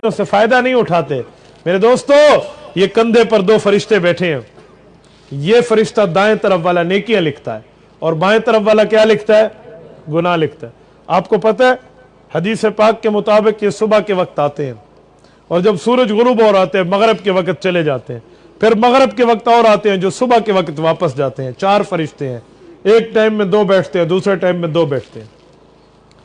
से फायदा नहीं उठाते। मेरे दोस्तों, ये कंधे पर दो फरिश्ते बैठे हैं। ये फरिश्ता दाएं तरफ वाला नेकियां लिखता है और बाएं तरफ वाला क्या लिखता है? गुनाह लिखता है। आपको पता है हदीस पाक के मुताबिक ये सुबह के वक्त आते हैं और जब सूरज गुरूब और आते हैं मगरब के वक्त चले जाते हैं, फिर मगरब के वक्त और आते हैं जो सुबह के वक्त वापस जाते हैं। 4 फरिश्ते हैं, एक टाइम में 2 बैठते हैं, दूसरे टाइम में 2 बैठते हैं।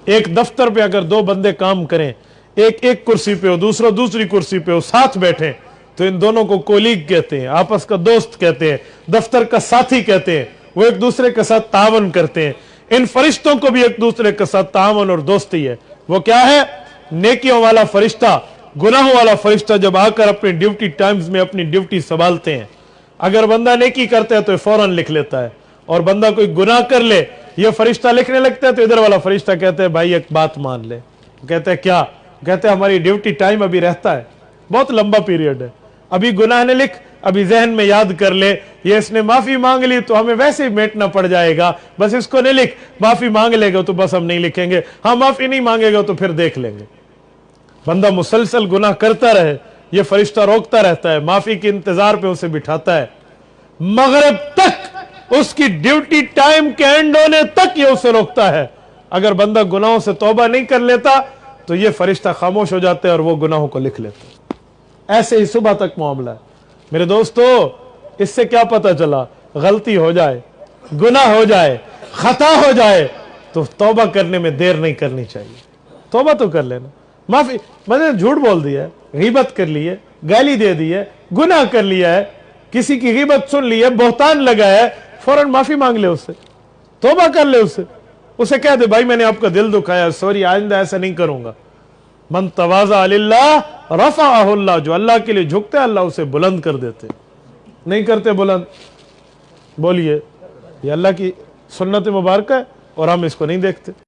एक दफ्तर पे अगर 2 बंदे काम करें, एक कुर्सी पे हो, दूसरा दूसरी कुर्सी पे हो, साथ बैठे, तो इन दोनों को कोलीग कहते हैं, आपस का दोस्त कहते हैं, दफ्तर का साथी कहते हैं। वो एक दूसरे के साथ तावन करते हैं। इन फरिश्तों को भी एक दूसरे के साथ तावन और दोस्ती है। वो क्या है? नेकियों वाला फरिश्ता, गुनाहों वाला फरिश्ता जब आकर अपनी ड्यूटी टाइम्स में अपनी ड्यूटी संभालते हैं, अगर बंदा नेकी करता है तो फौरन लिख लेता है, और बंदा कोई गुनाह कर ले ये फरिश्ता लिखने लगता है तो इधर वाला फरिश्ता कहते हैं भाई एक बात मान ले। कहते हैं क्या? कहते हैं हमारी ड्यूटी टाइम अभी रहता है, बहुत लंबा पीरियड है, अभी गुनाह ने लिख, अभी जहन में याद कर ले, ये इसने माफी मांग ली तो हमें वैसे ही मेटना पड़ जाएगा, बस इसको नहीं लिख, माफी मांग लेगा तो बस हम नहीं लिखेंगे, हाँ माफी नहीं मांगेगा तो फिर देख लेंगे। बंदा मुसलसल गुनाह करता रहे, ये फरिश्ता रोकता रहता है, माफी के इंतजार पे उसे बिठाता है, मगरिब तक उसकी ड्यूटी टाइम के एंड होने तक ये उसे रोकता है। अगर बंदा गुनाहों से तौबा नहीं कर लेता तो ये फरिश्ता खामोश हो जाते हैं और वो गुनाहों को लिख लेते हैं। ऐसे ही सुबह तक मामला है। मेरे दोस्तों, इससे क्या पता चला? गलती हो जाए, गुनाह हो जाए, खता हो जाए तो तौबा करने में देर नहीं करनी चाहिए। तौबा तो कर लेना, माफी, मैंने झूठ बोल दिया है, गीबत कर ली है, गाली दे दी है, गुनाह कर लिया है, किसी की गीबत सुन ली है, बहतान लगाया है, फौरन माफी मांग ले उससे, तौबा कर ले उससे, उसे कह दे भाई मैंने आपका दिल दुखाया, सॉरी, आइंदा ऐसा नहीं करूंगा। मन तवाज़ा लिल्लाह रफ़अहु अल्लाह, जो अल्लाह के लिए झुकते अल्लाह उसे बुलंद कर देते। नहीं करते बुलंद, बोलिए ये अल्लाह की सुन्नत मुबारक है और हम इसको नहीं देखते।